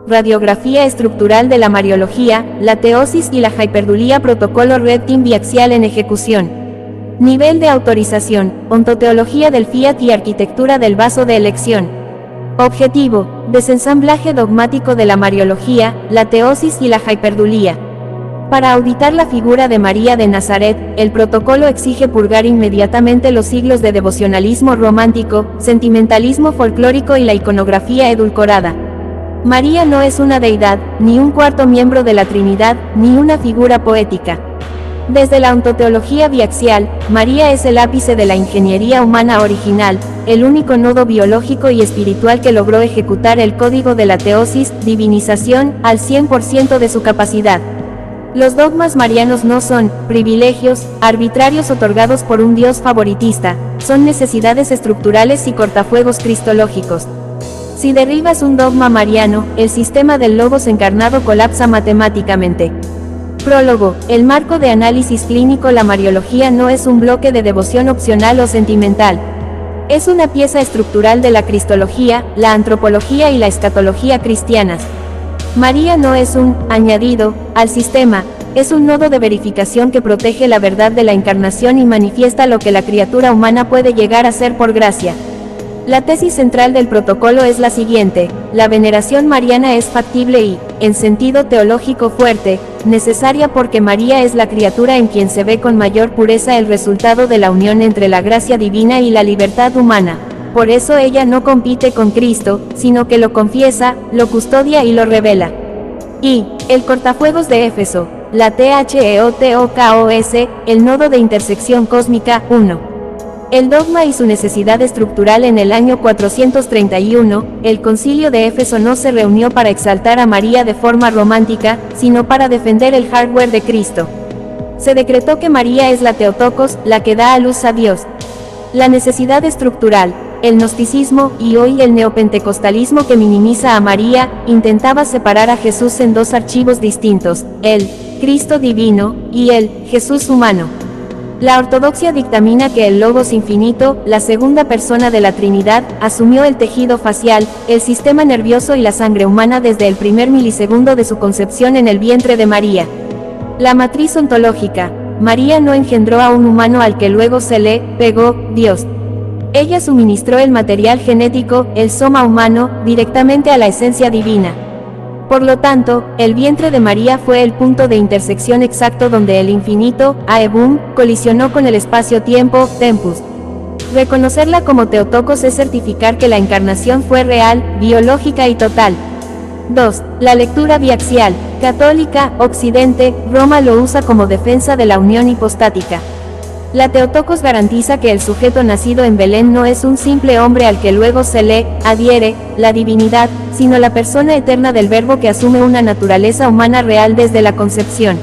Radiografía estructural de la Mariología, la teosis y la hiperdulía. Protocolo Red Team biaxial en ejecución. Nivel de autorización, ontoteología del Fiat y arquitectura del vaso de elección. Objetivo, desensamblaje dogmático de la Mariología, la teosis y la hiperdulía. Para auditar la figura de María de Nazaret, el protocolo exige purgar inmediatamente los siglos de devocionalismo romántico, sentimentalismo folclórico y la iconografía edulcorada. María no es una deidad, ni un cuarto miembro de la Trinidad, ni una figura poética. Desde la ontoteología biaxial, María es el ápice de la ingeniería humana original, el único nodo biológico y espiritual que logró ejecutar el código de la teosis, divinización, al 100% de su capacidad. Los dogmas marianos no son privilegios arbitrarios otorgados por un Dios favoritista, son necesidades estructurales y cortafuegos cristológicos. Si derribas un dogma mariano, el sistema del logos encarnado colapsa matemáticamente. Prólogo, el marco de análisis clínico. La Mariología no es un bloque de devoción opcional o sentimental. Es una pieza estructural de la cristología, la antropología y la escatología cristianas. María no es un añadido al sistema, es un nodo de verificación que protege la verdad de la encarnación y manifiesta lo que la criatura humana puede llegar a ser por gracia. La tesis central del protocolo es la siguiente: la veneración mariana es factible y, en sentido teológico fuerte, necesaria porque María es la criatura en quien se ve con mayor pureza el resultado de la unión entre la gracia divina y la libertad humana. Por eso ella no compite con Cristo, sino que lo confiesa, lo custodia y lo revela. Y, el cortafuegos de Éfeso, la THEOTOKOS, el nodo de intersección cósmica, 1. El dogma y su necesidad estructural. En el año 431, el concilio de Éfeso no se reunió para exaltar a María de forma romántica, sino para defender el hardware de Cristo. Se decretó que María es la Theotokos, la que da a luz a Dios. La necesidad estructural, el gnosticismo, y hoy el neopentecostalismo que minimiza a María, intentaba separar a Jesús en dos archivos distintos, el Cristo divino, y el Jesús humano. La ortodoxia dictamina que el Logos infinito, la segunda persona de la Trinidad, asumió el tejido facial, el sistema nervioso y la sangre humana desde el primer milisegundo de su concepción en el vientre de María. La matriz ontológica: María no engendró a un humano al que luego se le pegó Dios. Ella suministró el material genético, el soma humano, directamente a la esencia divina. Por lo tanto, el vientre de María fue el punto de intersección exacto donde el infinito, Aebum, colisionó con el espacio-tiempo, Tempus. Reconocerla como Theotokos es certificar que la encarnación fue real, biológica y total. 2. La lectura biaxial, católica, Occidente, Roma lo usa como defensa de la unión hipostática. La Theotokos garantiza que el sujeto nacido en Belén no es un simple hombre al que luego se le adhiere la divinidad, sino la persona eterna del Verbo que asume una naturaleza humana real desde la concepción.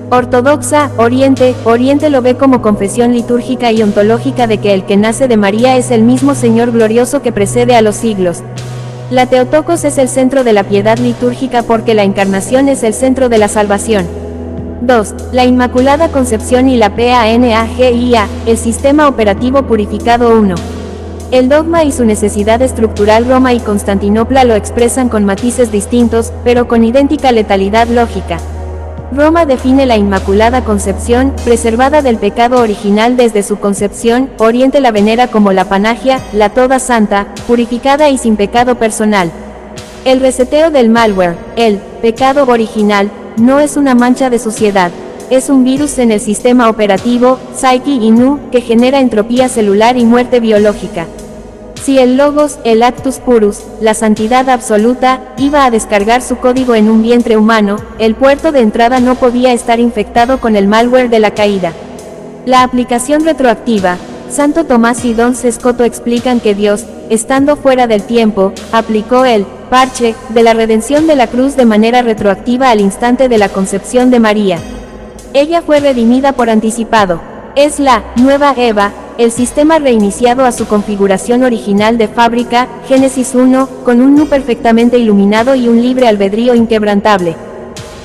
Ortodoxa, Oriente lo ve como confesión litúrgica y ontológica de que el que nace de María es el mismo Señor glorioso que precede a los siglos. La Theotokos es el centro de la piedad litúrgica porque la encarnación es el centro de la salvación. 2. La Inmaculada Concepción y la PANAGIA, el sistema operativo purificado. 1. El dogma y su necesidad estructural. Roma y Constantinopla lo expresan con matices distintos, pero con idéntica letalidad lógica. Roma define la Inmaculada Concepción, preservada del pecado original desde su concepción. Oriente la venera como la Panagia, la toda santa, purificada y sin pecado personal. El reseteo del malware, el pecado original, no es una mancha de suciedad, es un virus en el sistema operativo, Psyche Inu, que genera entropía celular y muerte biológica. Si el Logos, el Actus Purus, la santidad absoluta, iba a descargar su código en un vientre humano, el puerto de entrada no podía estar infectado con el malware de la caída. La aplicación retroactiva. Santo Tomás y Don Sescoto explican que Dios, estando fuera del tiempo, aplicó el parche de la redención de la cruz de manera retroactiva al instante de la concepción de María. Ella fue redimida por anticipado. Es la nueva Eva, el sistema reiniciado a su configuración original de fábrica, Génesis 1, con un nu perfectamente iluminado y un libre albedrío inquebrantable.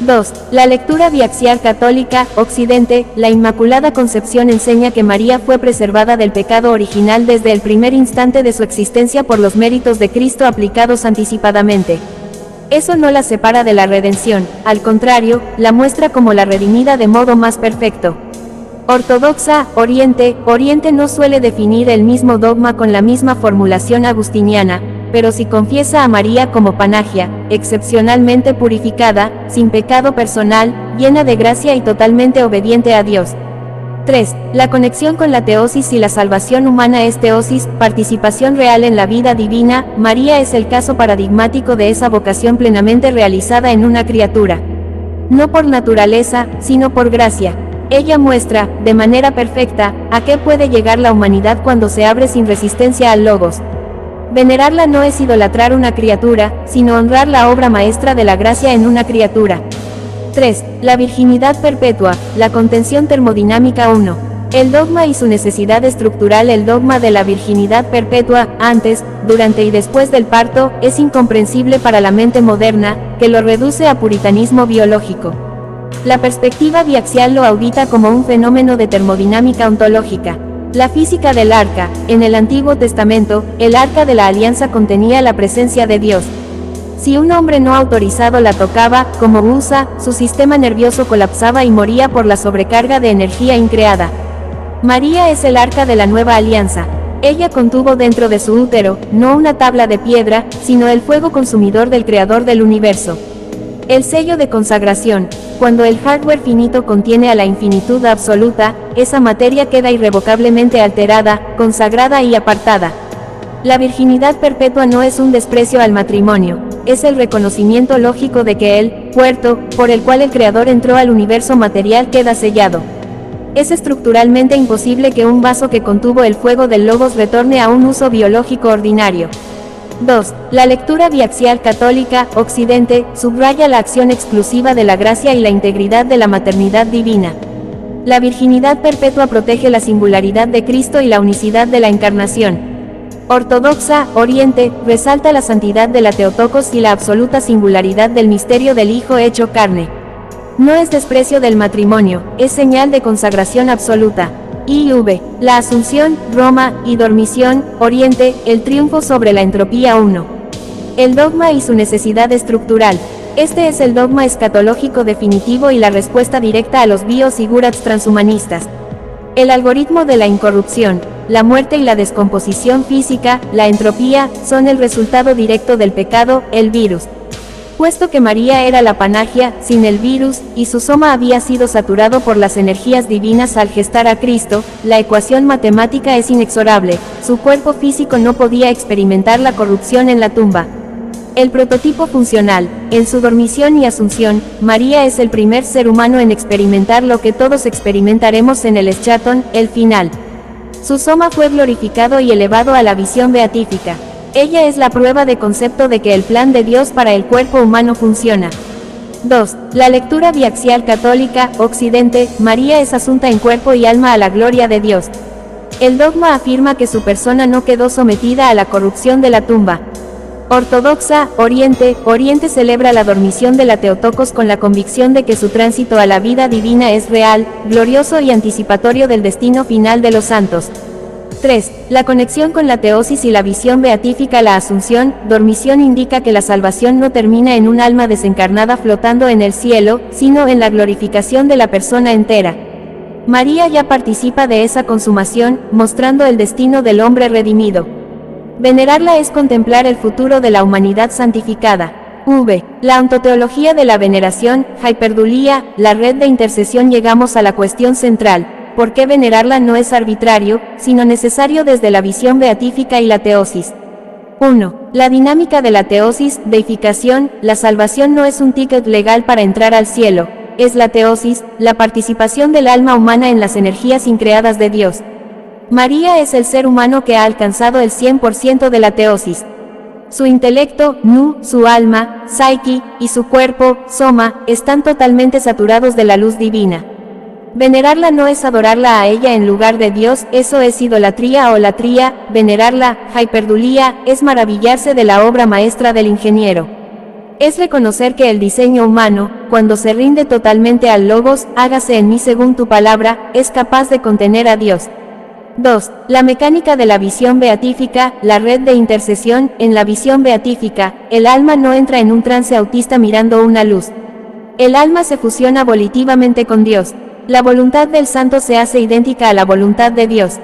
2. La lectura biaxial católica, Occidente, la Inmaculada Concepción enseña que María fue preservada del pecado original desde el primer instante de su existencia por los méritos de Cristo aplicados anticipadamente. Eso no la separa de la redención, al contrario, la muestra como la redimida de modo más perfecto. Ortodoxa, Oriente no suele definir el mismo dogma con la misma formulación agustiniana, pero si confiesa a María como Panagia, excepcionalmente purificada, sin pecado personal, llena de gracia y totalmente obediente a Dios. 3. La conexión con la teosis y la salvación humana es teosis, participación real en la vida divina. María es el caso paradigmático de esa vocación plenamente realizada en una criatura. No por naturaleza, sino por gracia. Ella muestra, de manera perfecta, a qué puede llegar la humanidad cuando se abre sin resistencia al Logos. Venerarla no es idolatrar una criatura, sino honrar la obra maestra de la gracia en una criatura. 3. La virginidad perpetua, la contención termodinámica 1. El dogma y su necesidad estructural. El dogma de la virginidad perpetua, antes, durante y después del parto, es incomprensible para la mente moderna, que lo reduce a puritanismo biológico. La perspectiva biaxial lo audita como un fenómeno de termodinámica ontológica. La física del arca. En el Antiguo Testamento, el arca de la alianza contenía la presencia de Dios. Si un hombre no autorizado la tocaba, como Usa, su sistema nervioso colapsaba y moría por la sobrecarga de energía increada. María es el arca de la nueva alianza. Ella contuvo dentro de su útero, no una tabla de piedra, sino el fuego consumidor del Creador del universo. El sello de consagración. Cuando el hardware finito contiene a la infinitud absoluta, esa materia queda irrevocablemente alterada, consagrada y apartada. La virginidad perpetua no es un desprecio al matrimonio, es el reconocimiento lógico de que el puerto, por el cual el Creador entró al universo material, queda sellado. Es estructuralmente imposible que un vaso que contuvo el fuego del Logos retorne a un uso biológico ordinario. 2. La lectura biaxial católica, Occidente, subraya la acción exclusiva de la gracia y la integridad de la maternidad divina. La virginidad perpetua protege la singularidad de Cristo y la unicidad de la encarnación. Ortodoxa, Oriente, resalta la santidad de la Theotokos y la absoluta singularidad del misterio del Hijo hecho carne. No es desprecio del matrimonio, es señal de consagración absoluta. IV. La Asunción, Roma, y Dormición, Oriente, el triunfo sobre la entropía 1. El dogma y su necesidad estructural. Este es el dogma escatológico definitivo y la respuesta directa a los bios y gurats transhumanistas. El algoritmo de la incorrupción, la muerte y la descomposición física, la entropía, son el resultado directo del pecado, el virus. Puesto que María era la Panagia, sin el virus, y su soma había sido saturado por las energías divinas al gestar a Cristo, la ecuación matemática es inexorable, su cuerpo físico no podía experimentar la corrupción en la tumba. El prototipo funcional. En su dormición y asunción, María es el primer ser humano en experimentar lo que todos experimentaremos en el eschaton, el final. Su soma fue glorificado y elevado a la visión beatífica. Ella es la prueba de concepto de que el plan de Dios para el cuerpo humano funciona. 2. La lectura biaxial católica, Occidente, María es asunta en cuerpo y alma a la gloria de Dios. El dogma afirma que su persona no quedó sometida a la corrupción de la tumba. Ortodoxa, Oriente celebra la dormición de la Theotokos con la convicción de que su tránsito a la vida divina es real, glorioso y anticipatorio del destino final de los santos. 3. La conexión con la teosis y la visión beatífica. La asunción, dormición indica que la salvación no termina en un alma desencarnada flotando en el cielo, sino en la glorificación de la persona entera. María ya participa de esa consumación, mostrando el destino del hombre redimido. Venerarla es contemplar el futuro de la humanidad santificada. V. La ontoteología de la veneración, Hyperdulía, la red de intercesión. Llegamos a la cuestión central. ¿Por qué venerarla no es arbitrario, sino necesario desde la visión beatífica y la teosis? 1. La dinámica de la teosis, deificación. La salvación no es un ticket legal para entrar al cielo, es la teosis, la participación del alma humana en las energías increadas de Dios. María es el ser humano que ha alcanzado el 100% de la teosis. Su intelecto, su alma, psyche, y su cuerpo, soma, están totalmente saturados de la luz divina. Venerarla no es adorarla a ella en lugar de Dios, eso es idolatría o latría. Venerarla, hyperdulía, es maravillarse de la obra maestra del ingeniero. Es reconocer que el diseño humano, cuando se rinde totalmente al Logos, hágase en mí según tu palabra, es capaz de contener a Dios. 2. La mecánica de la visión beatífica, la red de intercesión. En la visión beatífica, el alma no entra en un trance autista mirando una luz. El alma se fusiona volitivamente con Dios. La voluntad del santo se hace idéntica a la voluntad de Dios.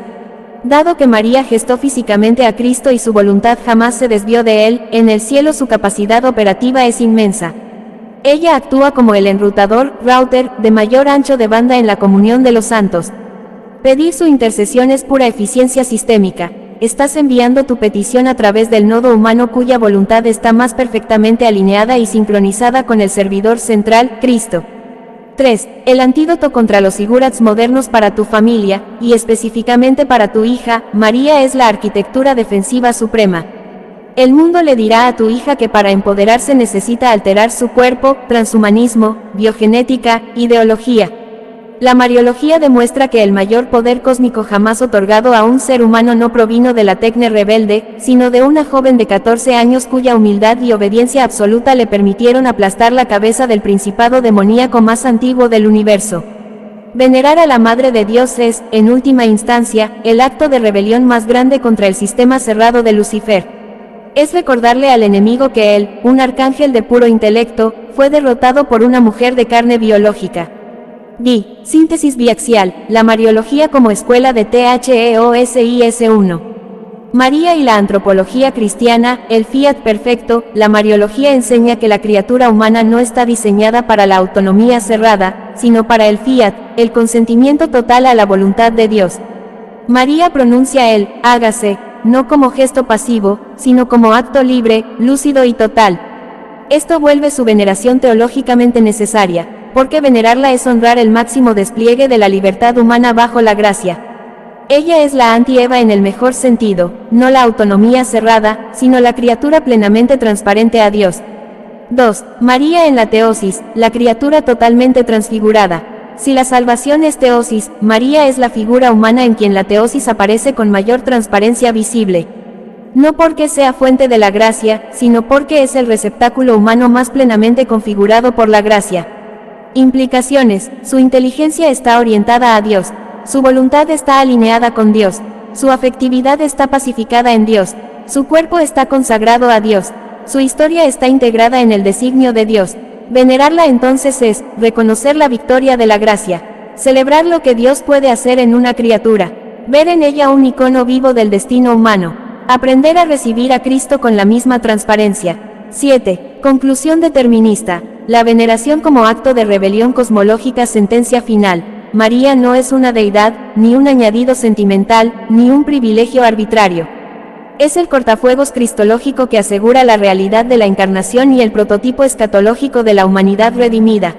Dado que María gestó físicamente a Cristo y su voluntad jamás se desvió de él, en el cielo su capacidad operativa es inmensa. Ella actúa como el enrutador, router, de mayor ancho de banda en la comunión de los santos. Pedir su intercesión es pura eficiencia sistémica. Estás enviando tu petición a través del nodo humano cuya voluntad está más perfectamente alineada y sincronizada con el servidor central, Cristo. 3. El antídoto contra los sigurats modernos para tu familia, y específicamente para tu hija, María, es la arquitectura defensiva suprema. El mundo le dirá a tu hija que para empoderarse necesita alterar su cuerpo, transhumanismo, biogenética, ideología. La Mariología demuestra que el mayor poder cósmico jamás otorgado a un ser humano no provino de la tecne rebelde, sino de una joven de 14 años cuya humildad y obediencia absoluta le permitieron aplastar la cabeza del principado demoníaco más antiguo del universo. Venerar a la Madre de Dios es, en última instancia, el acto de rebelión más grande contra el sistema cerrado de Lucifer. Es recordarle al enemigo que él, un arcángel de puro intelecto, fue derrotado por una mujer de carne biológica. D. Síntesis biaxial, la Mariología como escuela de THEOSIS1. María y la antropología cristiana, el fiat perfecto. La Mariología enseña que la criatura humana no está diseñada para la autonomía cerrada, sino para el fiat, el consentimiento total a la voluntad de Dios. María pronuncia el hágase, no como gesto pasivo, sino como acto libre, lúcido y total. Esto vuelve su veneración teológicamente necesaria, porque venerarla es honrar el máximo despliegue de la libertad humana bajo la gracia. Ella es la anti-Eva en el mejor sentido, no la autonomía cerrada, sino la criatura plenamente transparente a Dios. 2. María en la teosis, la criatura totalmente transfigurada. Si la salvación es teosis, María es la figura humana en quien la teosis aparece con mayor transparencia visible. No porque sea fuente de la gracia, sino porque es el receptáculo humano más plenamente configurado por la gracia. Implicaciones: su inteligencia está orientada a Dios, su voluntad está alineada con Dios, su afectividad está pacificada en Dios, su cuerpo está consagrado a Dios, su historia está integrada en el designio de Dios. Venerarla entonces es reconocer la victoria de la gracia, celebrar lo que Dios puede hacer en una criatura, ver en ella un icono vivo del destino humano, aprender a recibir a Cristo con la misma transparencia. 7. Conclusión determinista. La veneración como acto de rebelión cosmológica. Sentencia final. María no es una deidad, ni un añadido sentimental, ni un privilegio arbitrario. Es el cortafuegos cristológico que asegura la realidad de la encarnación y el prototipo escatológico de la humanidad redimida.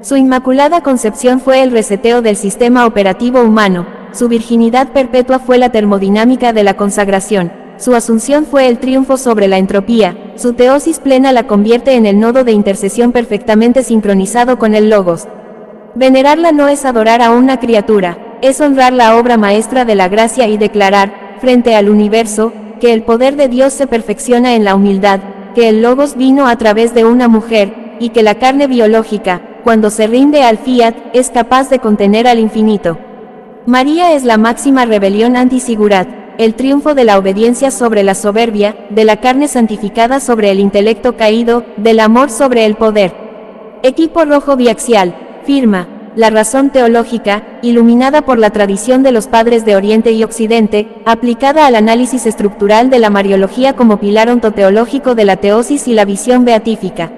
Su inmaculada concepción fue el reseteo del sistema operativo humano, su virginidad perpetua fue la termodinámica de la consagración, su asunción fue el triunfo sobre la entropía, su teosis plena la convierte en el nodo de intercesión perfectamente sincronizado con el Logos. Venerarla no es adorar a una criatura, es honrar la obra maestra de la gracia y declarar, frente al universo, que el poder de Dios se perfecciona en la humildad, que el Logos vino a través de una mujer, y que la carne biológica, cuando se rinde al fiat, es capaz de contener al infinito. María es la máxima rebelión anti-sigurat, el triunfo de la obediencia sobre la soberbia, de la carne santificada sobre el intelecto caído, del amor sobre el poder. Equipo rojo biaxial, firma, la razón teológica, iluminada por la tradición de los padres de Oriente y Occidente, aplicada al análisis estructural de la Mariología como pilar ontoteológico de la teosis y la visión beatífica.